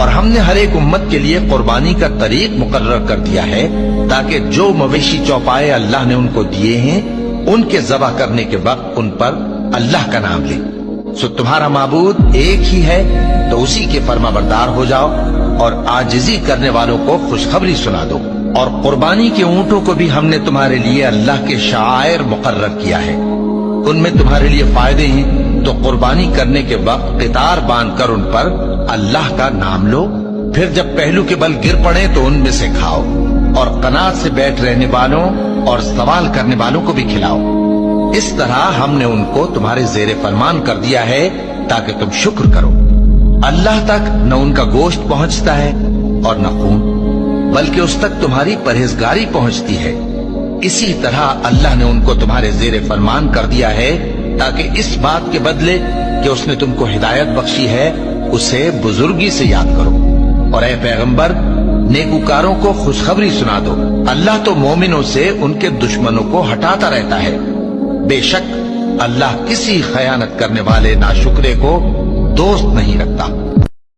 اور ہم نے ہر ایک امت کے لیے قربانی کا طریق مقرر کر دیا ہے تاکہ جو مویشی چوپائے اللہ نے ان کو دیے ہیں ان کے ذبح کرنے کے وقت ان پر اللہ کا نام لے۔ سو تمہارا معبود ایک ہی ہے تو اسی کے فرما بردار ہو جاؤ اور عاجزی کرنے والوں کو خوشخبری سنا دو۔ اور قربانی کے اونٹوں کو بھی ہم نے تمہارے لیے اللہ کے شعائر مقرر کیا ہے، ان میں تمہارے لیے فائدے ہیں، تو قربانی کرنے کے وقت قطار باندھ کر ان پر اللہ کا نام لو، پھر جب پہلو کے بل گر پڑے تو ان میں سے کھاؤ، اور قناعت سے بیٹھ رہنے والوں اور سوال کرنے والوں کو بھی کھلاؤ۔ اس طرح ہم نے ان کو تمہارے زیر فرمان کر دیا ہے تاکہ تم شکر کرو۔ اللہ تک نہ ان کا گوشت پہنچتا ہے اور نہ خون، بلکہ اس تک تمہاری پرہیزگاری پہنچتی ہے۔ اسی طرح اللہ نے ان کو تمہارے زیر فرمان کر دیا ہے تاکہ اس بات کے بدلے کہ اس نے تم کو ہدایت بخشی ہے اسے بزرگی سے یاد کرو۔ اور اے پیغمبر، نیکوکاروں کو خوشخبری سنا دو، اللہ تو مومنوں سے ان کے دشمنوں کو ہٹاتا رہتا ہے۔ بے شک اللہ کسی خیانت کرنے والے ناشکرے کو دوست نہیں رکھتا۔